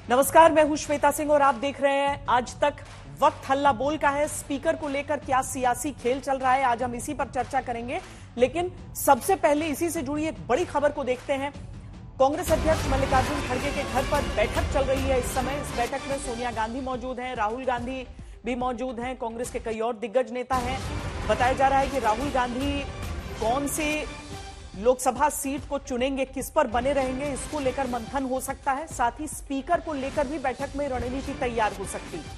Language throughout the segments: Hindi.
नमस्कार, मैं हूं श्वेता सिंह और आप देख रहे हैं आज तक। वक्त हल्ला बोल का है। स्पीकर को लेकर क्या सियासी खेल चल रहा है, आज हम इसी पर चर्चा करेंगे। लेकिन सबसे पहले इसी से जुड़ी एक बड़ी खबर को देखते हैं। कांग्रेस अध्यक्ष मल्लिकार्जुन खड़गे के घर पर बैठक चल रही है इस समय। इस बैठक में सोनिया गांधी मौजूद हैं, राहुल गांधी भी मौजूद हैं, कांग्रेस के कई और दिग्गज नेता हैं। बताया जा रहा है कि राहुल गांधी कौन से लोकसभा सीट को चुनेंगे, किस पर बने रहेंगे, इसको लेकर मंथन हो सकता है। साथ ही स्पीकर को लेकर भी बैठक में रणनीति तैयार हो सकती है।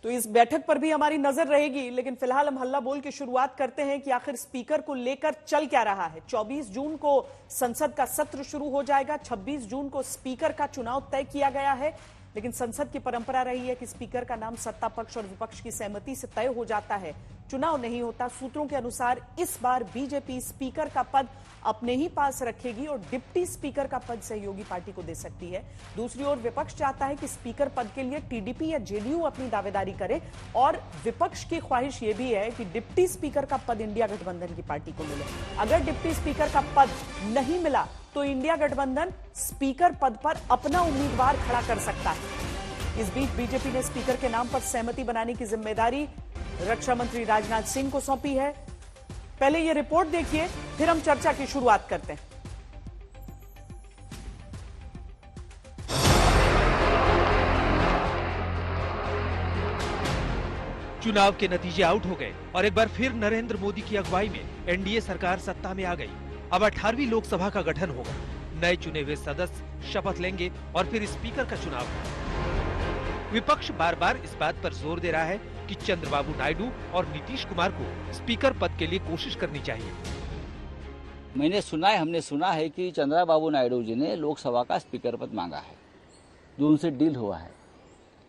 तो इस बैठक पर भी हमारी नजर रहेगी। लेकिन फिलहाल हम हल्ला बोल की शुरुआत करते हैं कि आखिर स्पीकर को लेकर चल क्या रहा है। 24 जून को संसद का सत्र शुरू हो जाएगा। 26 जून को स्पीकर का चुनाव तय किया गया है। लेकिन संसद की परंपरा रही है कि स्पीकर का नाम सत्ता पक्ष और विपक्ष की सहमति से तय हो जाता है, चुनाव नहीं होता। सूत्रों के अनुसार इस बार बीजेपी स्पीकर का पद अपने ही पास रखेगी और डिप्टी स्पीकर का पद सहयोगी पार्टी को दे सकती है। दूसरी ओर विपक्ष चाहता है कि स्पीकर पद के लिए टीडीपी या जेडीयू अपनी दावेदारी करे और विपक्ष की ख्वाहिश यह भी है कि डिप्टी स्पीकर का पद इंडिया गठबंधन की पार्टी को मिले। अगर डिप्टी स्पीकर का पद नहीं मिला तो इंडिया गठबंधन स्पीकर पद पर अपना उम्मीदवार खड़ा कर सकता है। इस बीच बीजेपी ने स्पीकर के नाम पर सहमति बनाने की जिम्मेदारी रक्षा मंत्री राजनाथ सिंह को सौंपी है। पहले यह रिपोर्ट देखिए, फिर हम चर्चा की शुरुआत करते हैं। चुनाव के नतीजे आउट हो गए और एक बार फिर नरेंद्र मोदी की अगुवाई में एनडीए सरकार सत्ता में आ गई। अब 18वीं लोकसभा का गठन होगा, नए चुने हुए सदस्य शपथ लेंगे और फिर स्पीकर का चुनाव होगा। विपक्ष बार बार इस बात पर जोर दे रहा है कि चंद्रबाबू नायडू और नीतीश कुमार को स्पीकर पद के लिए कोशिश करनी चाहिए। हमने सुना है कि चंद्रबाबू नायडू जी ने लोकसभा का स्पीकर पद मांगा है, जो उनसे डील हुआ है।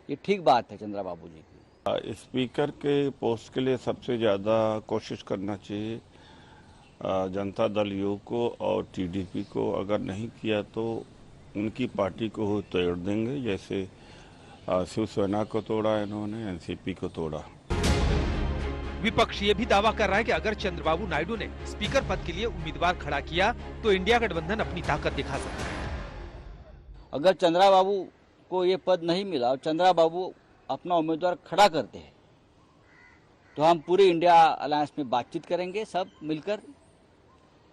ये ठीक बात है चंद्रबाबू जी की। स्पीकर के पोस्ट के लिए सबसे ज्यादा कोशिश करना चाहिए जनता दल यू को और टीडीपी को। अगर नहीं किया तो उनकी पार्टी को तोड़ देंगे, जैसे शिवसेना को तोड़ा इन्होंने, एनसीपी को तोड़ा। विपक्ष ये भी दावा कर रहा है कि अगर चंद्रबाबू नायडू ने स्पीकर पद के लिए उम्मीदवार खड़ा किया तो इंडिया गठबंधन अपनी ताकत दिखा सकता है। अगर चंद्रबाबू को ये पद नहीं मिला और चंद्रबाबू अपना उम्मीदवार खड़ा करते हैं तो हम पूरे इंडिया अलायंस में बातचीत करेंगे सब मिलकर,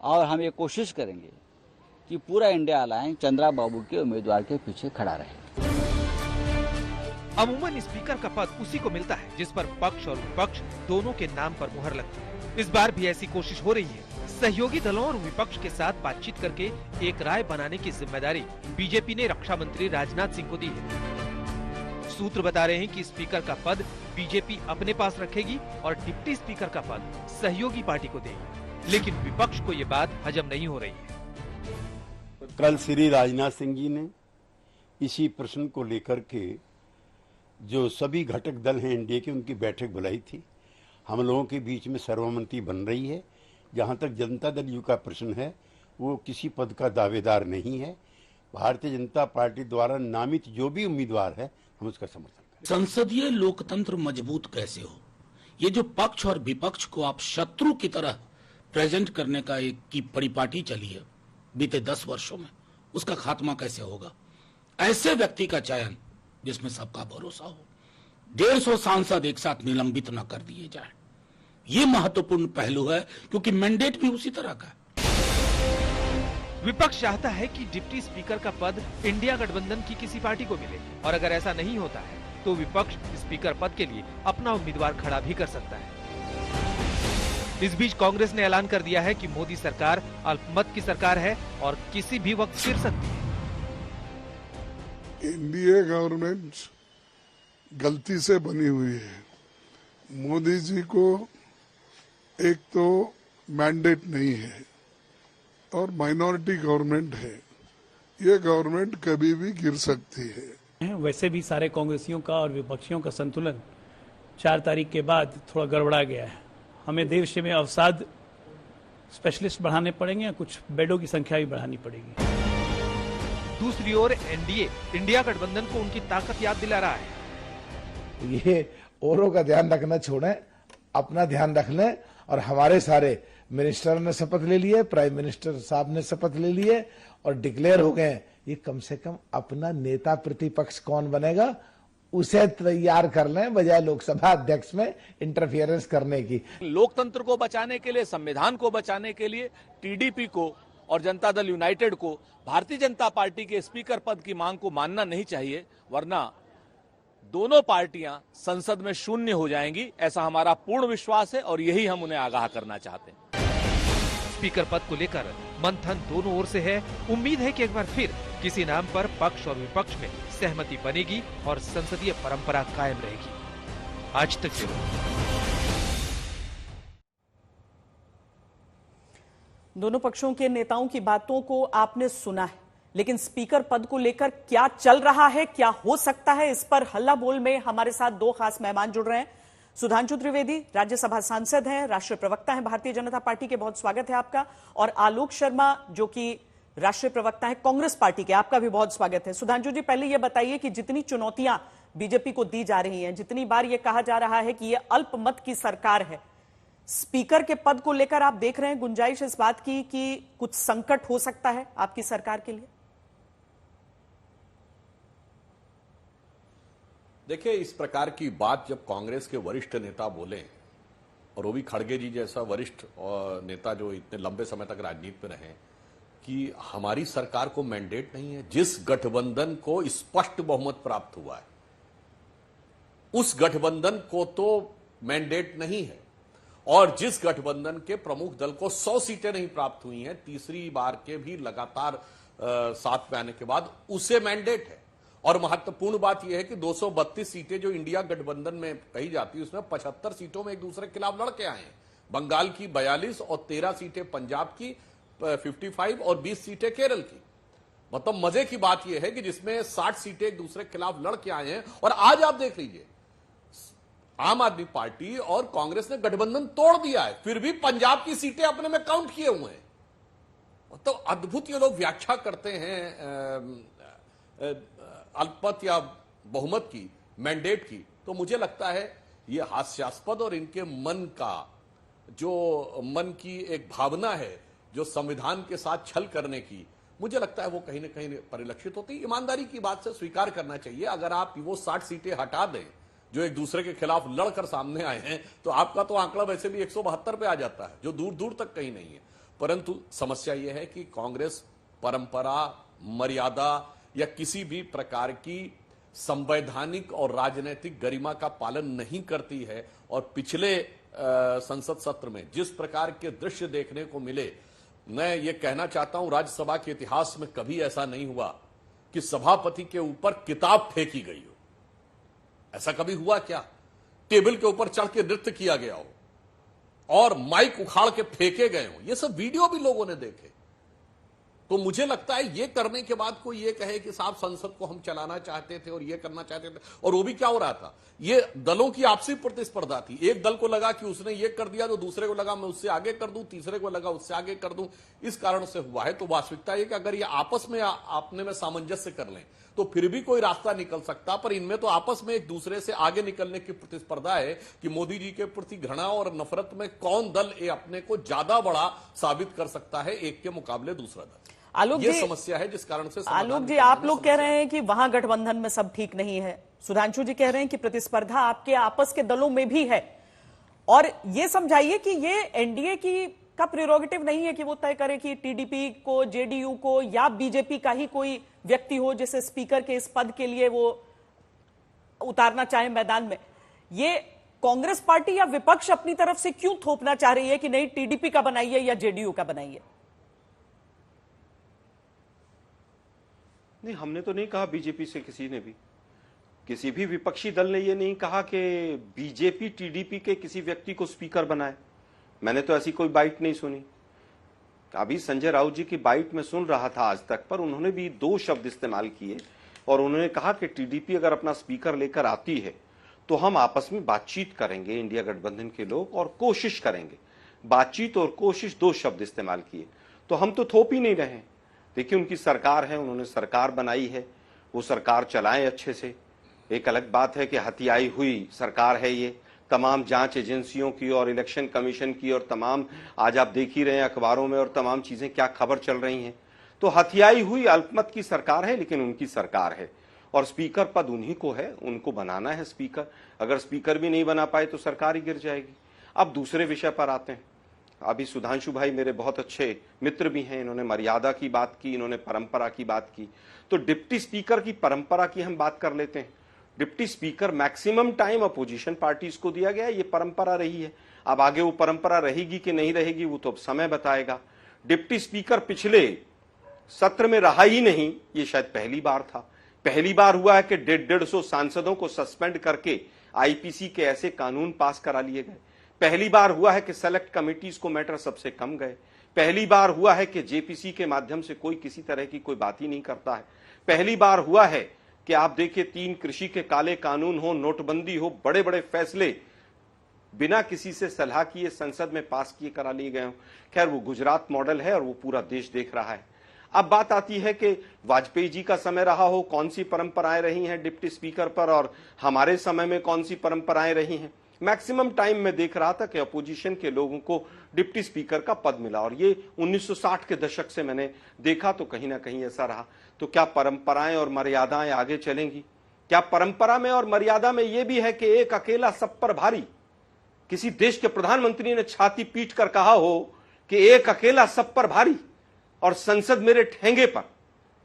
और हम ये कोशिश करेंगे कि पूरा इंडिया अलायंस चंद्रबाबू के उम्मीदवार के पीछे खड़ा रहे। अमूमन स्पीकर का पद उसी को मिलता है जिस पर पक्ष और विपक्ष दोनों के नाम पर मुहर लगती है। इस बार भी ऐसी कोशिश हो रही है। सहयोगी दलों और विपक्ष के साथ बातचीत करके एक राय बनाने की जिम्मेदारी बीजेपी ने रक्षा मंत्री राजनाथ सिंह को दी है। सूत्र बता रहे हैं कि स्पीकर का पद बीजेपी अपने पास रखेगी और डिप्टी स्पीकर का पद सहयोगी पार्टी को देगी। लेकिन विपक्ष को ये बात हजम नहीं हो रही है। कल श्री राजनाथ सिंह जी ने इसी प्रश्न को लेकर के जो सभी घटक दल हैं एनडीए के, उनकी बैठक बुलाई थी। हम लोगों के बीच में सर्वसम्मति बन रही है। जहां तक जनता दल यू का प्रश्न है, वो किसी पद का दावेदार नहीं है। भारतीय जनता पार्टी द्वारा नामित जो भी उम्मीदवार है, हम उसका समर्थन करें। संसदीय लोकतंत्र मजबूत कैसे हो, ये जो पक्ष और विपक्ष को आप शत्रु की तरह प्रेजेंट करने का एक की परिपाटी चली है बीते 10 वर्षों में, उसका खात्मा कैसे होगा। ऐसे व्यक्ति का चयन जिसमें सबका भरोसा हो। 150 सांसद एक साथ निलंबित न कर दिए जाए, ये महत्वपूर्ण पहलू है, क्योंकि मैंडेट भी उसी तरह का है। विपक्ष चाहता है कि डिप्टी स्पीकर का पद इंडिया गठबंधन की किसी पार्टी को मिले, और अगर ऐसा नहीं होता है तो विपक्ष स्पीकर पद के लिए अपना उम्मीदवार खड़ा भी कर सकता है। इस बीच कांग्रेस ने ऐलान कर दिया है कि मोदी सरकार अल्पमत की सरकार है और किसी भी वक्त गिर सकती है। एनडीए गवर्नमेंट गलती से बनी हुई है। मोदी जी को एक तो मैंडेट नहीं है और माइनॉरिटी गवर्नमेंट है। ये गवर्नमेंट कभी भी गिर सकती है। वैसे भी सारे कांग्रेसियों का और विपक्षियों का संतुलन 4 तारीख के बाद थोड़ा गड़बड़ा गया है। हमें देश में अवसाद स्पेशलिस्ट बढ़ाने पड़ेंगे या कुछ बेडों की संख्या भी बढ़ानी पड़ेगी। दूसरी ओर एनडीए इंडिया गठबंधन को उनकी ताकत याद दिला रहा है। ये औरों का ध्यान रखना छोड़ें, अपना ध्यान रख लें और हमारे सारे मिनिस्टर ने शपथ ले लिए, प्राइम मिनिस्टर साहब ने शपथ ले लिए और डिक्लेयर हो गए। ये कम से कम अपना नेता प्रतिपक्ष कौन बनेगा उसे तैयार कर लें, बजाय लोकसभा अध्यक्ष में इंटरफियरेंस करने की। लोकतंत्र को बचाने के लिए, संविधान को बचाने के लिए टीडीपी को और जनता दल यूनाइटेड को भारतीय जनता पार्टी के स्पीकर पद की मांग को मानना नहीं चाहिए, वरना दोनों पार्टियां संसद में शून्य हो जाएंगी। ऐसा हमारा पूर्ण विश्वास है और यही हम उन्हें आगाह करना चाहते हैं। स्पीकर पद को लेकर मंथन दोनों ओर से है। उम्मीद है कि एक बार फिर किसी नाम पर पक्ष और विपक्ष में सहमति बनेगी और संसदीय परंपरा कायम रहेगी। आज तक दोनों पक्षों के नेताओं की बातों को आपने सुना है, लेकिन स्पीकर पद को लेकर क्या चल रहा है, क्या हो सकता है, इस पर हल्ला बोल में हमारे साथ दो खास मेहमान जुड़ रहे हैं। सुधांशु त्रिवेदी राज्यसभा सांसद हैं, राष्ट्रीय प्रवक्ता हैं भारतीय जनता पार्टी के, बहुत स्वागत है आपका। और आलोक शर्मा जो कि राष्ट्रीय प्रवक्ता है कांग्रेस पार्टी के, आपका भी बहुत स्वागत है। सुधांशु जी, पहले यह बताइए कि जितनी चुनौतियां बीजेपी को दी जा रही हैं, जितनी बार यह कहा जा रहा है कि यह अल्पमत की सरकार है, स्पीकर के पद को लेकर आप देख रहे हैं गुंजाइश इस बात की कि कुछ संकट हो सकता है आपकी सरकार के लिए? देखिए, इस प्रकार की बात जब कांग्रेस के वरिष्ठ नेता बोले, और वो भी खड़गे जी जैसा वरिष्ठ नेता जो इतने लंबे समय तक राजनीति में रहे, कि हमारी सरकार को मैंडेट नहीं है। जिस गठबंधन को स्पष्ट बहुमत प्राप्त हुआ है उस गठबंधन को तो मैंडेट नहीं है, और जिस गठबंधन के प्रमुख दल को 100 सीटें नहीं प्राप्त हुई हैं तीसरी बार के भी लगातार साथ में आने के बाद, उसे मैंडेट है। और महत्वपूर्ण बात यह है कि 232 सीटें जो इंडिया गठबंधन में कही जाती है उसमें 75 सीटों में एक दूसरे के खिलाफ लड़के आए हैं। बंगाल की 42 और 13 सीटें पंजाब की 55 और 20 सीटें केरल की। मतलब मजे की बात यह है कि जिसमें 60 सीटें एक दूसरे के खिलाफ लड़के आए हैं। और आज आप देख लीजिए, आम आदमी पार्टी और कांग्रेस ने गठबंधन तोड़ दिया है, फिर भी पंजाब की सीटें अपने में काउंट किए हुए हैं। तो अद्भुत ये लोग व्याख्या करते हैं अल्पमत या बहुमत की, मैंडेट की। तो मुझे लगता है ये हास्यास्पद, और इनके मन की एक भावना है जो संविधान के साथ छल करने की, मुझे लगता है वो कहीं ना कहीं परिलक्षित होती है। ईमानदारी की बात से स्वीकार करना चाहिए, अगर आप वो 60 सीटें हटा दें जो एक दूसरे के खिलाफ लड़कर सामने आए हैं, तो आपका तो आंकड़ा वैसे भी 172 पे आ जाता है, जो दूर दूर तक कहीं नहीं है। परंतु समस्या यह है कि कांग्रेस परंपरा, मर्यादा या किसी भी प्रकार की संवैधानिक और राजनीतिक गरिमा का पालन नहीं करती है। और पिछले संसद सत्र में जिस प्रकार के दृश्य देखने को मिले, मैं ये कहना चाहता हूं, राज्यसभा के इतिहास में कभी ऐसा नहीं हुआ कि सभापति के ऊपर किताब फेंकी गई हो। ऐसा कभी हुआ क्या? टेबल के ऊपर चढ़ के नृत्य किया गया हो और माइक उखाड़ के फेंके गए हो, ये सब वीडियो भी लोगों ने देखे। तो मुझे लगता है ये करने के बाद कोई ये कहे कि साहब संसद को हम चलाना चाहते थे और ये करना चाहते थे, और वो भी क्या हो रहा था, ये दलों की आपसी प्रतिस्पर्धा थी। एक दल को लगा कि उसने ये कर दिया तो दूसरे को लगा मैं उससे आगे कर दूं, तीसरे को लगा उससे आगे कर दूं, इस कारण से हुआ है। तो वास्तविकता ये कि अगर ये आपस में आपने में सामंजस्य कर लें तो फिर भी कोई रास्ता निकल सकता, पर इनमें तो आपस में एक दूसरे से आगे निकलने की प्रतिस्पर्धा है कि मोदी जी के प्रति घृणा और नफरत में कौन दल अपने को ज्यादा बड़ा साबित कर सकता है एक के मुकाबले दूसरा दल। आलोक ये जी, समस्या है जिस कारण से आलोक जी, आप लोग कह रहे हैं कि वहां गठबंधन में सब ठीक नहीं है, सुधांशु जी कह रहे हैं कि प्रतिस्पर्धा आपके आपस के दलों में भी है, और ये समझाइए कि ये एनडीए की का प्रेरोगेटिव नहीं है कि वो तय करे कि टीडीपी को, जेडीयू को या बीजेपी का ही कोई व्यक्ति हो जिसे स्पीकर के इस पद के लिए वो उतारना चाहे मैदान में। ये कांग्रेस पार्टी या विपक्ष अपनी तरफ से क्यों थोपना चाह रही है कि नहीं टीडीपी का बनाइए या जेडीयू का बनाइए? नहीं, हमने तो नहीं कहा बीजेपी से, किसी भी विपक्षी दल ने ये नहीं कहा कि बीजेपी टीडीपी के किसी व्यक्ति को स्पीकर बनाए। मैंने तो ऐसी कोई बाइट नहीं सुनी। अभी संजय राउत जी की बाइट में सुन रहा था आज तक, पर उन्होंने भी 2 शब्द इस्तेमाल किए और उन्होंने कहा कि टीडीपी अगर अपना स्पीकर लेकर आती है तो हम आपस में बातचीत करेंगे, इंडिया गठबंधन के लोग, और कोशिश करेंगे। बातचीत और कोशिश 2 शब्द इस्तेमाल किए। तो हम तो थोप ही नहीं रहे। देखिए, उनकी सरकार है, उन्होंने सरकार बनाई है, वो सरकार चलाएं अच्छे से। एक अलग बात है कि हथियाई हुई सरकार है ये, तमाम जांच एजेंसियों की और इलेक्शन कमीशन की और तमाम, आज आप देख ही रहे हैं अखबारों में और तमाम चीजें क्या खबर चल रही हैं। तो हथियाई हुई अल्पमत की सरकार है, लेकिन उनकी सरकार है और स्पीकर पद उन्हीं को है, उनको बनाना है स्पीकर। अगर स्पीकर भी नहीं बना पाए तो सरकार ही गिर जाएगी। अब दूसरे विषय पर आते हैं। अभी सुधांशु भाई मेरे बहुत अच्छे मित्र भी हैं, इन्होंने मर्यादा की बात की, इन्होंने परंपरा की बात की। तो डिप्टी स्पीकर की परंपरा की हम बात कर लेते हैं। Deputy speaker maximum time opposition parties को दिया गया, ये परंपरा रही है। अब आगे वो परंपरा रहेगी कि नहीं रहेगी वो तो अब समय बताएगा। डिप्टी स्पीकर पिछले सत्र में रहा ही नहीं, ये शायद पहली बार था। पहली बार हुआ है कि 150 सांसदों को सस्पेंड करके आईपीसी के ऐसे कानून पास करा लिए गए। पहली बार हुआ है कि सेलेक्ट कमिटीज को मैटर सबसे कम गए। पहली बार हुआ है कि जेपीसी के माध्यम से कोई किसी तरह की कोई बात ही नहीं करता है। पहली बार हुआ है कि आप देखिए 3 कृषि के काले कानून हो, नोटबंदी हो, बड़े बड़े फैसले बिना किसी से सलाह किए संसद में पास किए करा लिए गए हों। खैर वो गुजरात मॉडल है और वो पूरा देश देख रहा है। अब बात आती है कि वाजपेयी जी का समय रहा हो, कौन सी परंपराएं रही हैं डिप्टी स्पीकर पर, और हमारे समय में कौन सी परंपराएं रही हैं। मैक्सिमम टाइम में देख रहा था कि अपोजिशन के लोगों को डिप्टी स्पीकर का पद मिला और ये 1960 के दशक से मैंने देखा तो कहीं ना कहीं ऐसा रहा। तो क्या परंपराएं और मर्यादाएं आगे चलेंगी? क्या परंपरा में और मर्यादा में यह भी है कि एक अकेला सब पर भारी? किसी देश के प्रधानमंत्री ने छाती पीट कर कहा हो कि एक अकेला सब पर भारी और संसद मेरे ठेंगे पर।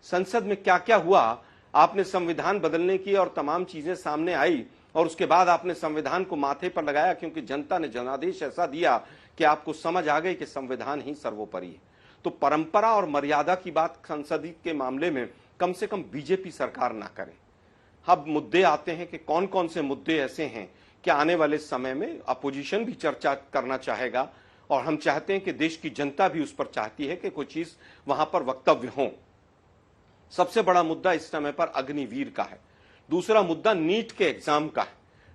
संसद में क्या क्या हुआ, आपने संविधान बदलने की और तमाम चीजें सामने आई और उसके बाद आपने संविधान को माथे पर लगाया क्योंकि जनता ने जनादेश ऐसा दिया कि आपको समझ आ गई कि संविधान ही सर्वोपरि है। तो परंपरा और मर्यादा की बात संसद के मामले में कम से कम बीजेपी सरकार ना करे। अब मुद्दे आते हैं कि कौन कौन से मुद्दे ऐसे हैं कि आने वाले समय में अपोजिशन भी चर्चा करना चाहेगा और हम चाहते हैं कि देश की जनता भी उस पर चाहती है कि कोई चीज वहां पर वक्तव्य हो। सबसे बड़ा मुद्दा इस समय पर अग्निवीर का है। दूसरा मुद्दा नीट के एग्जाम का है।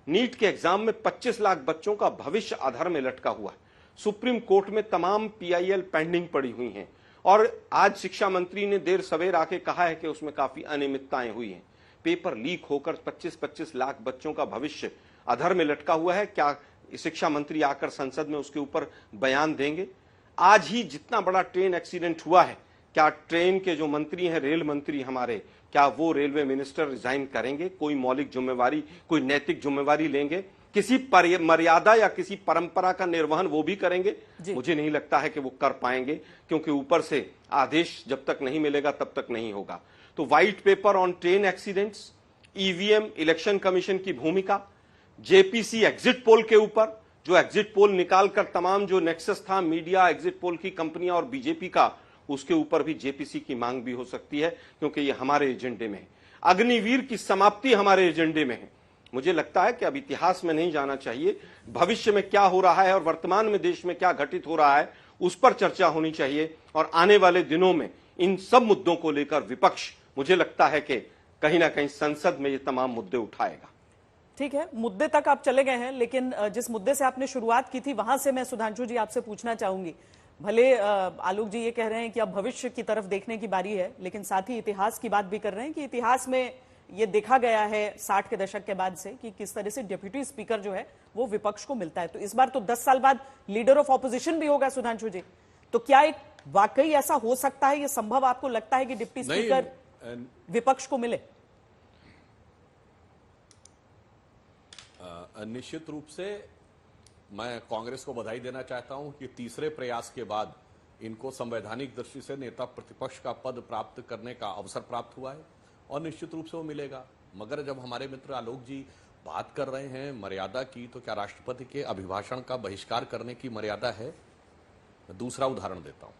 नीट के एग्जाम में 25 लाख बच्चों का भविष्य आधार में लटका हुआ है। सुप्रीम कोर्ट में तमाम पीआईएल पेंडिंग पड़ी हुई हैं और आज शिक्षा मंत्री ने देर सवेर आके कहा है कि उसमें काफी अनियमितताएं हुई हैं। पेपर लीक होकर 25-25 लाख बच्चों का भविष्य अधर में लटका हुआ है। क्या शिक्षा मंत्री आकर संसद में उसके ऊपर बयान देंगे? आज ही जितना बड़ा ट्रेन एक्सीडेंट हुआ है, क्या ट्रेन के जो मंत्री हैं, रेल मंत्री हमारे, क्या वो रेलवे मिनिस्टर रिजाइन करेंगे? कोई मौलिक जिम्मेवारी, कोई नैतिक जिम्मेवारी लेंगे? किसी मर्यादा या किसी परंपरा का निर्वहन वो भी करेंगे? मुझे नहीं लगता है कि वो कर पाएंगे क्योंकि ऊपर से आदेश जब तक नहीं मिलेगा तब तक नहीं होगा। तो white paper on train accidents, EVM, election commission की भूमिका, जेपीसी एग्जिट पोल के ऊपर जो एग्जिट पोल निकालकर तमाम जो नेक्सस था मीडिया, एग्जिट पोल की कंपनियां और बीजेपी का, उसके ऊपर भी जेपीसी की मांग भी हो सकती है क्योंकि ये हमारे एजेंडे में है। अग्निवीर की समाप्ति हमारे एजेंडे में है। मुझे लगता है कि अब इतिहास में नहीं जाना चाहिए, भविष्य में क्या हो रहा है और वर्तमान में देश में क्या घटित हो रहा है उस पर चर्चा होनी चाहिए और आने वाले दिनों में इन सब मुद्दों को लेकर विपक्ष, मुझे लगता है कि कहीं ना कहीं संसद में ये तमाम मुद्दे उठाएगा। ठीक है, मुद्दे तक आप चले गए हैं, लेकिन जिस मुद्दे से आपने शुरुआत की थी वहां से मैं सुधांशु जी आपसे पूछना चाहूंगी। भले आलोक जी ये कह रहे हैं कि अब भविष्य की तरफ देखने की बारी है, लेकिन साथ ही इतिहास की बात भी कर रहे हैं कि इतिहास में ये देखा गया है 60 के दशक के बाद से कि किस तरह से डिप्टी स्पीकर जो है वो विपक्ष को मिलता है। तो इस बार तो 10 साल बाद लीडर ऑफ ऑपोजिशन भी होगा सुधांशु जी, तो क्या एक वाकई ऐसा हो सकता है, ये संभव आपको लगता है कि डिप्टी स्पीकर विपक्ष को मिले? निश्चित रूप से मैं कांग्रेस को बधाई देना चाहता हूं कि तीसरे प्रयास के बाद इनको संवैधानिक दृष्टि से नेता प्रतिपक्ष का पद प्राप्त करने का अवसर प्राप्त हुआ है और निश्चित रूप से वो मिलेगा। मगर जब हमारे मित्र आलोक जी बात कर रहे हैं मर्यादा की, तो क्या राष्ट्रपति के अभिभाषण का बहिष्कार करने की मर्यादा है? मैं दूसरा उदाहरण देता हूं।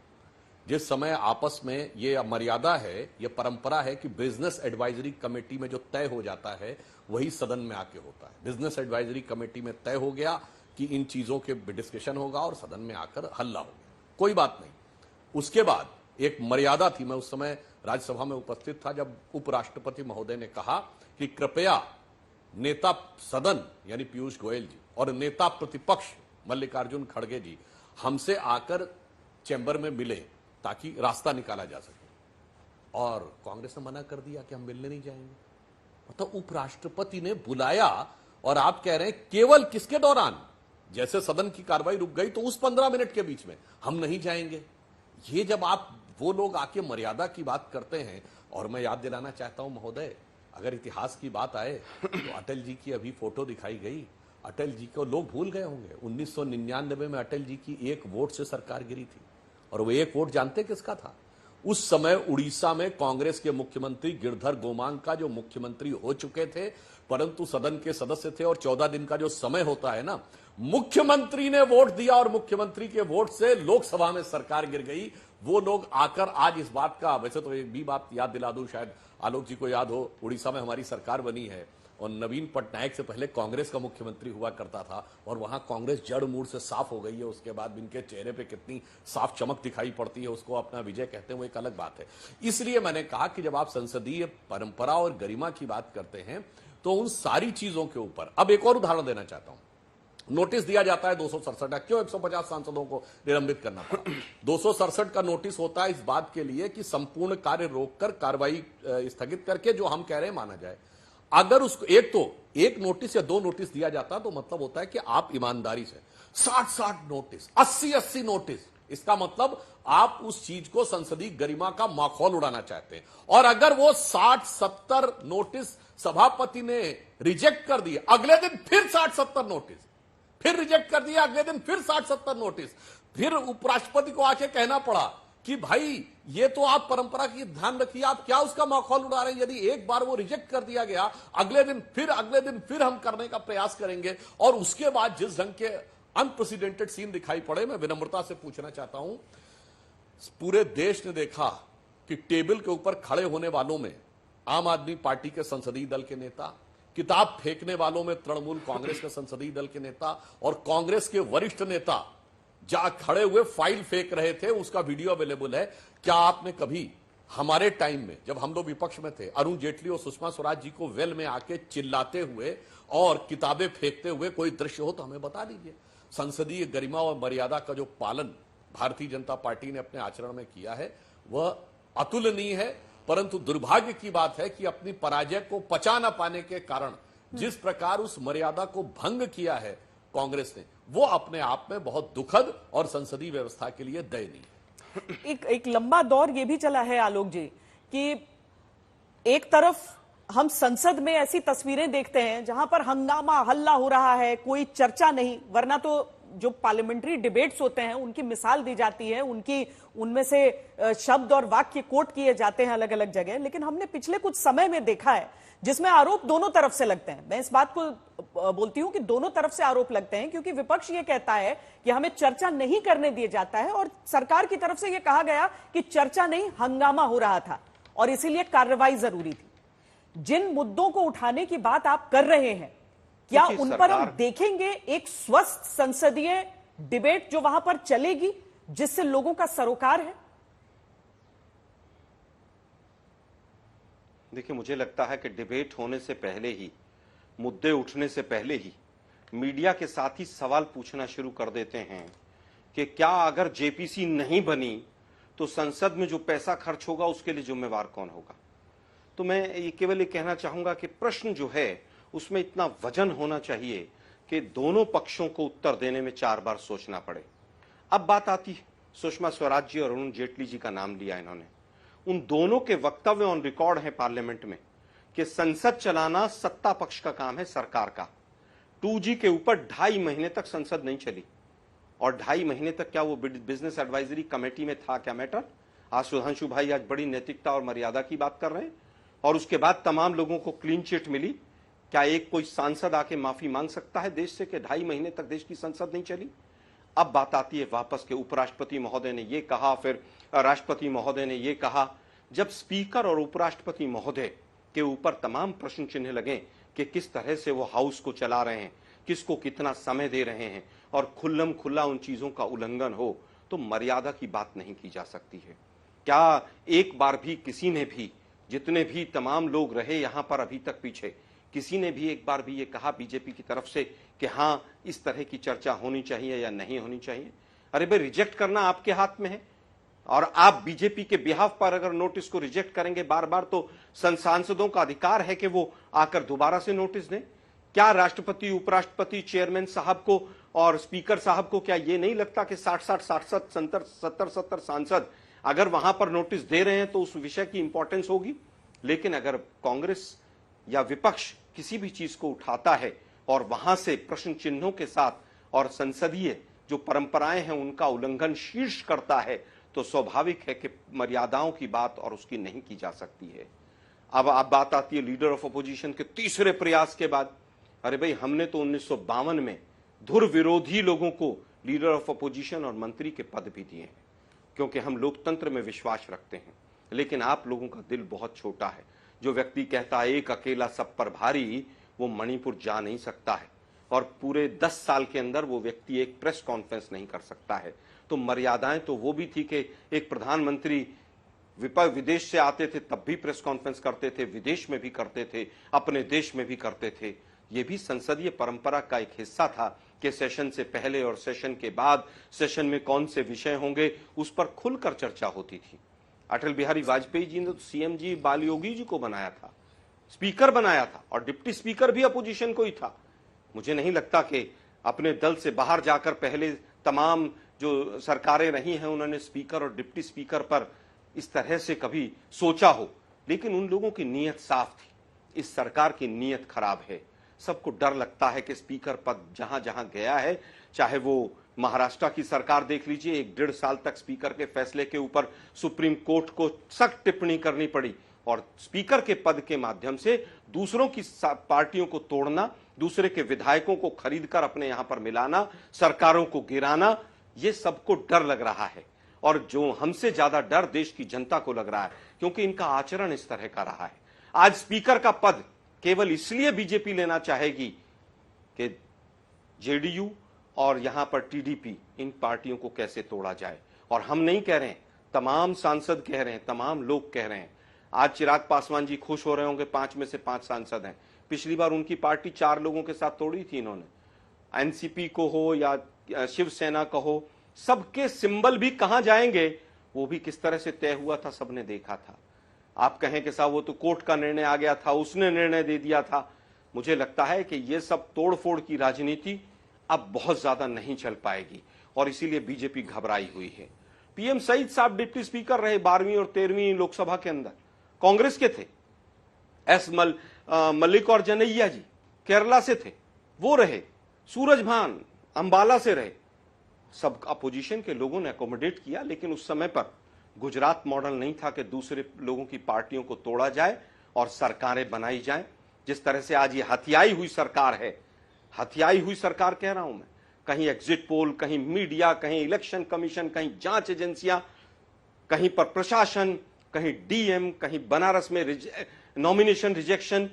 जिस समय आपस में ये मर्यादा है, ये परंपरा है कि बिजनेस एडवाइजरी कमेटी में जो तय हो जाता है वही सदन में आके होता है। बिजनेस एडवाइजरी कमेटी में तय हो गया कि इन चीजों के डिस्कशन होगा और सदन में आकर हल्ला होगा, कोई बात नहीं। उसके बाद एक मर्यादा थी, मैं उस समय राज्यसभा में उपस्थित था जब उपराष्ट्रपति महोदय ने कहा कि कृपया नेता सदन यानी पीयूष गोयल जी और नेता प्रतिपक्ष मल्लिकार्जुन खड़गे जी हमसे आकर चैम्बर में मिले ताकि रास्ता निकाला जा सके, और कांग्रेस ने मना कर दिया कि हम मिलने नहीं जाएंगे। मतलब उपराष्ट्रपति ने बुलाया और आप कह रहे हैं केवल किसके दौरान, जैसे सदन की कार्रवाई रुक गई तो उस 15 मिनट के बीच में हम नहीं जाएंगे। ये जब आप वो लोग आके मर्यादा की बात करते हैं, और मैं याद दिलाना चाहता हूं महोदय, अगर इतिहास की बात आए तो अटल जी की अभी फोटो दिखाई गई, अटल जी को लोग भूल गए होंगे 1999 में अटल जी की एक वोट से सरकार गिरी थी, और वो एक वोट जानते किसका था? उस समय उड़ीसा में कांग्रेस के मुख्यमंत्री गिरधर गोमांग का, जो मुख्यमंत्री हो चुके थे परंतु सदन के सदस्य थे, और 14 दिन का जो समय होता है ना, मुख्यमंत्री ने वोट दिया और मुख्यमंत्री के वोट से लोकसभा में सरकार गिर गई। वो लोग आकर आज इस बात का, वैसे तो एक भी बात याद दिला दूं, शायद आलोक जी को याद हो, उड़ीसा में हमारी सरकार बनी है और नवीन पटनायक से पहले कांग्रेस का मुख्यमंत्री हुआ करता था, और वहां कांग्रेस जड़ मूल से साफ हो गई है। उसके बाद इनके चेहरे पे कितनी साफ चमक दिखाई पड़ती है, उसको अपना विजय कहते हैं, वो एक अलग बात है। इसलिए मैंने कहा कि जब आप संसदीय परंपरा और गरिमा की बात करते हैं तो उन सारी चीजों के ऊपर, अब एक और उदाहरण देना चाहता हूं। नोटिस दिया जाता है 267, क्यों 150 सांसदों को निलंबित करना पड़ा? 267 का नोटिस होता है इस बात के लिए कि संपूर्ण कार्य रोककर कार्रवाई स्थगित करके जो हम कह रहे हैं माना जाए। अगर उसको एक नोटिस या 2 नोटिस दिया जाता तो मतलब होता है कि आप ईमानदारी से 60 नोटिस, 80 नोटिस, इसका मतलब आप उस चीज को संसदीय गरिमा का माखौल उड़ाना चाहते हैं। और अगर वो 60-70 नोटिस सभापति ने रिजेक्ट कर दिए, अगले दिन फिर 60-70 नोटिस, फिर रिजेक्ट कर दिया, अगले दिन फिर 60-70 नोटिस, फिर उपराष्ट्रपति को आके कहना पड़ा कि भाई ये तो आप परंपरा की ध्यान रखिए, आप क्या उसका माखौल उड़ा रहे हैं। यदि एक बार वो रिजेक्ट कर दिया गया, अगले दिन फिर हम करने का प्रयास करेंगे। और उसके बाद जिस ढंग के अनप्रेसिडेंटेड सीन दिखाई पड़े, मैं विनम्रता से पूछना चाहता हूं, पूरे देश ने देखा कि टेबल के ऊपर खड़े होने वालों में आम आदमी पार्टी के संसदीय दल के नेता, किताब फेंकने वालों में तृणमूल कांग्रेस के संसदीय दल के नेता, और कांग्रेस के वरिष्ठ नेता जहां खड़े हुए फाइल फेंक रहे थे, उसका वीडियो अवेलेबल है। क्या आपने कभी हमारे टाइम में जब हम लोग विपक्ष में थे, अरुण जेटली और सुषमा स्वराज जी को वेल में आके चिल्लाते हुए और किताबें फेंकते हुए कोई दृश्य हो तो हमें बता दीजिए। संसदीय गरिमा और मर्यादा का जो पालन भारतीय जनता पार्टी ने अपने आचरण में किया है वह अतुलनीय है, परंतु दुर्भाग्य की बात है कि अपनी पराजय को पचा न पाने के कारण जिस प्रकार उस मर्यादा को भंग किया है कांग्रेस ने, वो अपने आप में बहुत दुखद और संसदीय व्यवस्था के लिए दयनीय है। एक लंबा दौर ये भी चला है आलोक जी कि एक तरफ हम संसद में ऐसी तस्वीरें देखते हैं जहां पर हंगामा हल्ला हो रहा है, कोई चर्चा नहीं, वरना तो जो पार्लियामेंट्री डिबेट्स होते हैं उनकी मिसाल दी जाती है, उनमें से शब्द और वाक्य कोट किए जाते हैं अलग अलग जगह। लेकिन हमने पिछले कुछ समय में देखा है जिसमें आरोप दोनों तरफ से लगते हैं। मैं इस बात को बोलती हूं कि दोनों तरफ से आरोप लगते हैं, क्योंकि विपक्ष ये कहता है कि हमें चर्चा नहीं करने दिया जाता है, और सरकार की तरफ से यह कहा गया कि चर्चा नहीं, हंगामा हो रहा था और इसीलिए कार्रवाई जरूरी थी। जिन मुद्दों को उठाने की बात आप कर रहे हैं, क्या उन पर हम देखेंगे एक स्वस्थ संसदीय डिबेट जो वहां पर चलेगी, जिससे लोगों का सरोकार है? देखिए, मुझे लगता है कि डिबेट होने से पहले ही, मुद्दे उठने से पहले ही मीडिया के साथ ही सवाल पूछना शुरू कर देते हैं कि क्या अगर जेपीसी नहीं बनी तो संसद में जो पैसा खर्च होगा उसके लिए जिम्मेवार कौन होगा। तो मैं ये केवल ये कहना चाहूंगा कि प्रश्न जो है उसमें इतना वजन होना चाहिए कि दोनों पक्षों को उत्तर देने में 4 बार सोचना पड़े। अब बात आती है, सुषमा स्वराज जी और अरुण जेटली जी का नाम लिया इन्होंने, उन दोनों के वक्तव्य ऑन रिकॉर्ड है पार्लियामेंट में कि संसद चलाना सत्ता पक्ष का काम है, सरकार का। 2G के ऊपर 2.5 महीने तक संसद नहीं चली, और 2.5 महीने तक क्या वो बिजनेस एडवाइजरी कमेटी में था क्या मैटर? आज सुधांशु भाई आज बड़ी नैतिकता और मर्यादा की बात कर रहे हैं, और उसके बाद तमाम लोगों को क्लीन चिट मिली। क्या एक कोई सांसद आके माफी मांग सकता है देश से कि 2.5 महीने तक देश की संसद नहीं चली? अब बात आती है वापस के उपराष्ट्रपति महोदय ने ये कहा, फिर राष्ट्रपति महोदय ने ये कहा। जब स्पीकर और उपराष्ट्रपति महोदय के ऊपर तमाम प्रश्न चिन्ह लगे कि किस तरह से वो हाउस को चला रहे हैं, किसको कितना समय दे रहे हैं, और खुल्लम खुल्ला उन चीजों का उल्लंघन हो, तो मर्यादा की बात नहीं की जा सकती है। क्या एक बार भी किसी ने भी, जितने भी तमाम लोग रहे यहां पर अभी तक पीछे, किसी ने भी एक बार भी ये कहा बीजेपी की तरफ से कि हां इस तरह की चर्चा होनी चाहिए या नहीं होनी चाहिए? अरे भाई, रिजेक्ट करना आपके हाथ में है, और आप बीजेपी के बिहाफ पर अगर नोटिस को रिजेक्ट करेंगे बार बार, तो सांसदों का अधिकार है कि वो आकर दोबारा से नोटिस दें। क्या राष्ट्रपति, उपराष्ट्रपति, चेयरमैन साहब को और स्पीकर साहब को क्या ये नहीं लगता कि 60-70 सांसद अगर वहां पर नोटिस दे रहे हैं तो उस विषय की इंपॉर्टेंस होगी? लेकिन अगर कांग्रेस या विपक्ष किसी भी चीज को उठाता है और वहां से प्रश्न चिन्हों के साथ और संसदीय जो परंपराएं हैं उनका उल्लंघन शीर्ष करता है, तो स्वाभाविक है कि मर्यादाओं की बात और उसकी नहीं की जा सकती है। अब बात आती है लीडर ऑफ अपोजिशन के तीसरे प्रयास के बाद। अरे भाई, हमने तो 1952 में धुर विरोधी लोगों को लीडर ऑफ अपोजिशन और मंत्री के पद भी दिए हैं, क्योंकि हम लोकतंत्र में विश्वास रखते हैं। लेकिन आप लोगों का दिल बहुत छोटा है। जो व्यक्ति कहता है एक अकेला सब पर भारी, वो मणिपुर जा नहीं सकता है, और पूरे 10 साल के अंदर वो व्यक्ति एक प्रेस कॉन्फ्रेंस नहीं कर सकता है। तो मर्यादाएं तो वो भी थी कि एक प्रधानमंत्री विदेश से आते थे तब भी प्रेस कॉन्फ्रेंस करते थे, विदेश में भी करते थे, अपने देश में भी करते थे। ये भी संसदीय परंपरा का एक हिस्सा था कि सेशन से पहले और सेशन के बाद सेशन में कौन से विषय होंगे उस पर खुलकर चर्चा होती थी। अटल बिहारी वाजपेयी जी ने तो सीएम जी बालयोगी जी को बनाया था, स्पीकर बनाया था, और डिप्टी स्पीकर भी अपोजिशन को ही था। मुझे नहीं लगता कि अपने दल से बाहर जाकर पहले तमाम जो सरकारें रही हैं उन्होंने स्पीकर और डिप्टी स्पीकर पर इस तरह से कभी सोचा हो। लेकिन उन लोगों की नीयत साफ थी, इस सरकार की नीयत खराब है। सबको डर लगता है कि स्पीकर पद जहां जहां गया है, चाहे वो महाराष्ट्र की सरकार देख लीजिए, 1.5 साल तक स्पीकर के फैसले के ऊपर सुप्रीम कोर्ट को सख्त टिप्पणी करनी पड़ी, और स्पीकर के पद के माध्यम से दूसरों की पार्टियों को तोड़ना, दूसरे के विधायकों को खरीदकर अपने यहां पर मिलाना, सरकारों को गिराना, ये सबको डर लग रहा है। और जो हमसे ज्यादा डर देश की जनता को लग रहा है, क्योंकि इनका आचरण इस तरह का रहा है। आज स्पीकर का पद केवल इसलिए बीजेपी लेना चाहेगी कि जेडीयू और यहां पर टीडीपी, इन पार्टियों को कैसे तोड़ा जाए। और हम नहीं कह रहे हैं, तमाम सांसद कह रहे हैं, तमाम लोग कह रहे हैं। आज चिराग पासवान जी खुश हो रहे होंगे, 5 में से 5 सांसद हैं। पिछली बार उनकी पार्टी 4 लोगों के साथ तोड़ी थी इन्होंने। एनसीपी को हो या शिवसेना का हो, सबके सिंबल भी कहां जाएंगे वो भी किस तरह से तय हुआ था, सबने देखा था। आप कहें कि साहब वो तो कोर्ट का निर्णय आ गया था, उसने निर्णय दे दिया था। मुझे लगता है कि ये सब तोड़फोड़ की राजनीति अब बहुत ज्यादा नहीं चल पाएगी, और इसीलिए बीजेपी घबराई हुई है। पीएम सईद साहब डिप्टी स्पीकर रहे 12वीं और 13वीं लोकसभा के अंदर, कांग्रेस के थे। एस मल्लिक और जनैया जी केरला से थे, वो रहे। सूरज भान अंबाला से रहे। सब अपोजिशन के लोगों ने अकोमोडेट किया, लेकिन उस समय पर गुजरात मॉडल नहीं था कि दूसरे लोगों की पार्टियों को तोड़ा जाए और सरकारें बनाई जाएं। जिस तरह से आज ये हथियाई हुई सरकार है, हथियाई हुई सरकार कह रहा हूं मैं, कहीं एग्जिट पोल, कहीं मीडिया, कहीं इलेक्शन कमीशन, कहीं जांच एजेंसियां, कहीं पर प्रशासन, कहीं डीएम, कहीं बनारस में नॉमिनेशन रिजेक्शन,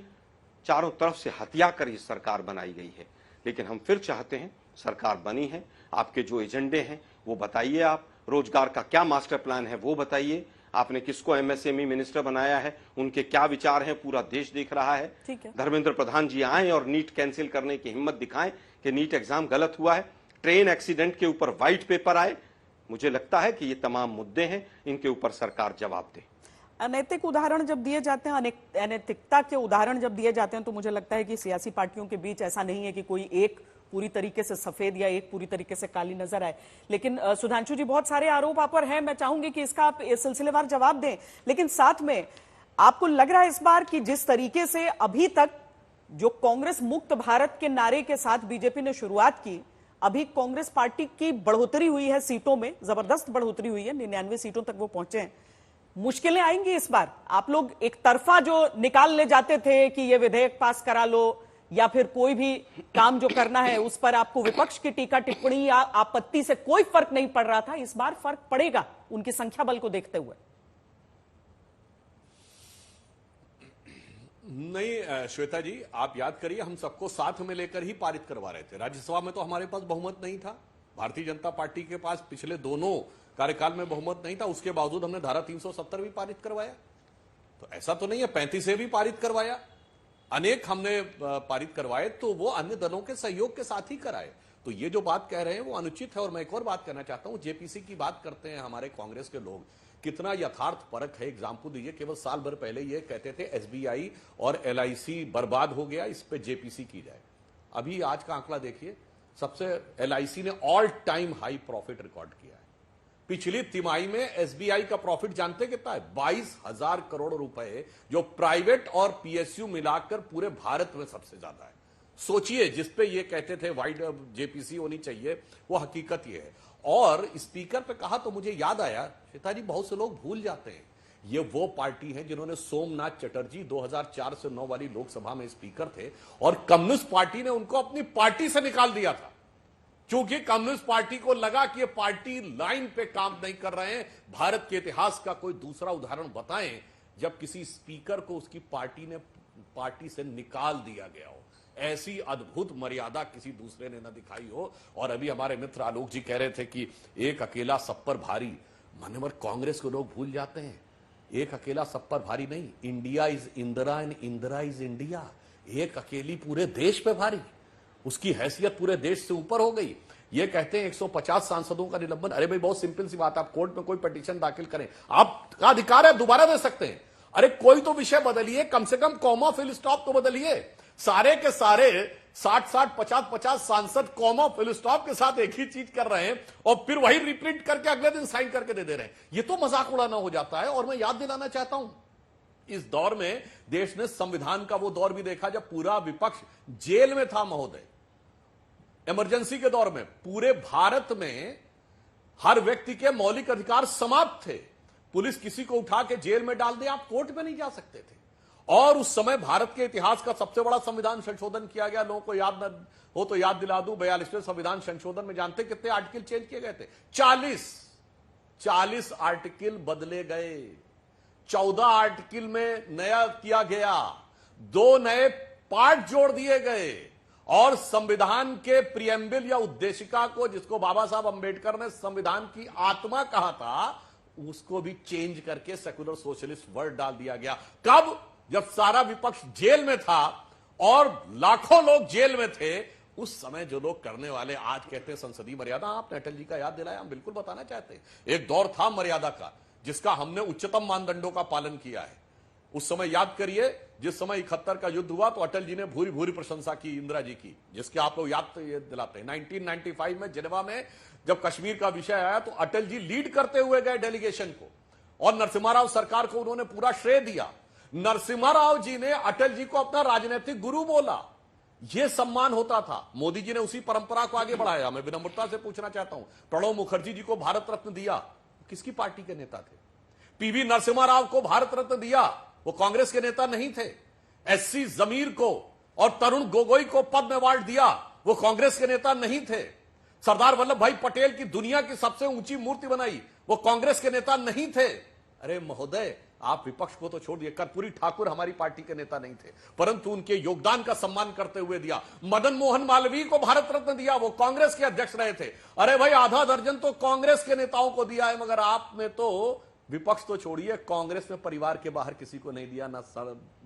चारों तरफ से हथिया कर ये सरकार बनाई गई है। लेकिन हम फिर चाहते हैं, सरकार बनी है, आपके जो एजेंडे हैं वो बताइए। आप रोजगार का क्या मास्टर प्लान है वो बताइए। आपने किसको एमएसएमई मिनिस्टर बनाया है, उनके क्या विचार हैं, पूरा देश देख रहा है। धर्मेंद्र प्रधान जी आए और नीट कैंसिल करने की हिम्मत दिखाएं कि नीट एग्जाम गलत हुआ है। ट्रेन एक्सीडेंट के ऊपर व्हाइट पेपर आए। मुझे लगता है कि ये तमाम मुद्दे हैं, इनके ऊपर सरकार जवाब दे। अनैतिक उदाहरण जब दिए जाते हैं, अनैतिकता के उदाहरण जब दिए जाते हैं, तो मुझे लगता है कि सियासी पार्टियों के बीच ऐसा नहीं है कि कोई एक पूरी तरीके से सफेद या एक पूरी तरीके से काली नजर आए। लेकिन सुधांशु जी, बहुत सारे आरोप आप पर हैं, मैं चाहूंगी कि इसका आप सिलसिलेवार जवाब दें। लेकिन साथ में आपको लग रहा है इस बार कि जिस तरीके से अभी तक जो कांग्रेस मुक्त भारत के नारे के साथ बीजेपी ने शुरुआत की, अभी कांग्रेस पार्टी की बढ़ोतरी हुई है सीटों में, जबरदस्त बढ़ोतरी हुई है, 99 सीटों तक वो पहुंचे हैं। मुश्किलें आएंगी इस बार? आप लोग एक तरफा जो निकाल ले जाते थे कि ये विधेयक पास करा लो या फिर कोई भी काम जो करना है उस पर आपको विपक्ष की टीका टिप्पणी या आपत्ति से कोई फर्क नहीं पड़ रहा था, इस बार फर्क पड़ेगा उनकी संख्या बल को देखते हुए? नहीं श्वेता जी, आप याद करिए, हम सबको साथ में लेकर ही पारित करवा रहे थे। राज्यसभा में तो हमारे पास बहुमत नहीं था, भारतीय जनता पार्टी के पास पिछले दोनों कार्यकाल में बहुमत नहीं था, उसके बावजूद हमने धारा 370 भी पारित करवाया। तो ऐसा तो नहीं है, 35 से भी पारित करवाया, अनेक हमने पारित करवाए, तो वो अन्य दलों के सहयोग के साथ ही कराए। तो ये जो बात कह रहे हैं वो अनुचित है। और मैं एक और बात कहना चाहता हूं, जेपीसी की बात करते हैं हमारे कांग्रेस के लोग, कितना यथार्थ परख है। एग्जाम्पल दीजिए, केवल साल भर पहले ये कहते थे एसबीआई और एलआईसी बर्बाद हो गया, इस पे जेपीसी की जाए। अभी आज का आंकड़ा देखिए, सबसे एलआईसी ने all time high profit record किया है। पिछली तिमाही में एसबीआई का प्रॉफिट जानते कितना है? 22,000 करोड़ रुपए, जो प्राइवेट और पीएसयू मिलाकर पूरे भारत में सबसे ज्यादा है। सोचिए, जिसपे ये कहते थे वाइड जेपीसी होनी चाहिए, वो हकीकत ये है। और स्पीकर पे कहा तो मुझे याद आया, श्वेता जी, बहुत से लोग भूल जाते हैं, ये वो पार्टी है जिन्होंने सोमनाथ चटर्जी 2004 से 9 वाली लोकसभा में स्पीकर थे और कम्युनिस्ट पार्टी ने उनको अपनी पार्टी से निकाल दिया था, क्योंकि कम्युनिस्ट पार्टी को लगा कि ये पार्टी लाइन पे काम नहीं कर रहे हैं। भारत के इतिहास का कोई दूसरा उदाहरण बताएं जब किसी स्पीकर को उसकी पार्टी से निकाल दिया गया हो। ऐसी अद्भुत मर्यादा किसी दूसरे ने न दिखाई हो। और अभी हमारे मित्र आलोक जी कह रहे थे कि एक अकेला सब पर भारी। मान्यवर, कांग्रेस को लोग भूल जाते हैं, एक अकेला सब पर भारी नहीं। India is Indira and Indira is India. एक अकेली पूरे देश पे भारी, उसकी हैसियत पूरे देश से ऊपर हो गई। ये कहते हैं 150 सांसदों का निलंबन। अरे भाई, बहुत सिंपल सी बात है, आप कोर्ट में कोई पिटीशन दाखिल करें, आपका अधिकार है, दोबारा दे सकते हैं। अरे कोई तो विषय बदलिए, कम से कम कॉमा फिल स्टॉप तो बदलिए। सारे के सारे 60-60, 50-50 सांसद कॉमा फिल स्टॉप के साथ एक ही चीज कर रहे हैं और फिर वही रिप्रिंट करके अगले दिन साइन करके दे रहे हैं। ये तो मजाक उड़ाना हो जाता है। और मैं याद दिलाना चाहता हूं, इस दौर में देश ने संविधान का वो दौर भी देखा जब पूरा विपक्ष जेल में था महोदय। इमरजेंसी के दौर में पूरे भारत में हर व्यक्ति के मौलिक अधिकार समाप्त थे। पुलिस किसी को उठा के जेल में डाल दे, आप कोर्ट में नहीं जा सकते थे। और उस समय भारत के इतिहास का सबसे बड़ा संविधान संशोधन किया गया। लोगों को याद न हो तो याद दिला दूं, 42वें संविधान संशोधन में जानते कितने आर्टिकल चेंज किए गए थे? 40 आर्टिकल बदले गए। 14 आर्टिकल में नया किया गया, 2 नए पार्ट जोड़ दिए गए और संविधान के प्रियम्बल या उद्देशिका को, जिसको बाबा साहब अंबेडकर ने संविधान की आत्मा कहा था, उसको भी चेंज करके सेकुलर सोशलिस्ट वर्ड डाल दिया गया। कब? जब सारा विपक्ष जेल में था और लाखों लोग जेल में थे। उस समय जो लोग करने वाले आज कहते हैं संसदीय मर्यादा, आपने अटल जी का याद दिलाया, हम बिल्कुल बताना चाहते हैं। एक दौर था मर्यादा का जिसका हमने उच्चतम मानदंडों का पालन किया है। उस समय याद करिए, जिस समय 71 का युद्ध हुआ तो अटल जी ने भूरी भूरी प्रशंसा की इंदिरा जी की, जिसके आप लोग याद दिलाते हैं। 1995 में जिनेवा में जब कश्मीर का विषय आया तो अटल जी लीड करते हुए गए डेलीगेशन को और नरसिम्हा राव सरकार को उन्होंने पूरा श्रेय दिया। नरसिम्हा राव जी ने अटल जी को अपना राजनीतिक गुरु बोला, यह सम्मान होता था। मोदी जी ने उसी परंपरा को आगे बढ़ाया। मैं विनम्रता से पूछना चाहता हूं, प्रणब मुखर्जी जी को भारत रत्न दिया, किसकी पार्टी के नेता थे? पीवी नरसिम्हा राव को भारत रत्न दिया, वो कांग्रेस के नेता नहीं थे। एससी जमीर को और तरुण गोगोई को पद्म अवार्ड दिया, वो कांग्रेस के नेता नहीं थे। सरदार वल्लभ भाई पटेल की दुनिया की सबसे ऊंची मूर्ति बनाई, वो कांग्रेस के नेता नहीं थे। अरे महोदय, आप विपक्ष को तो छोड़ दिए, कर्पूरी ठाकुर हमारी पार्टी के नेता नहीं थे, परंतु उनके योगदान का सम्मान करते हुए दिया। मदन मोहन मालवीय को भारत रत्न दिया, वो कांग्रेस के अध्यक्ष रहे थे। अरे भाई, आधा दर्जन तो कांग्रेस के नेताओं को दिया है, मगर आपने तो विपक्ष तो छोड़िए, कांग्रेस में परिवार के बाहर किसी को नहीं दिया, ना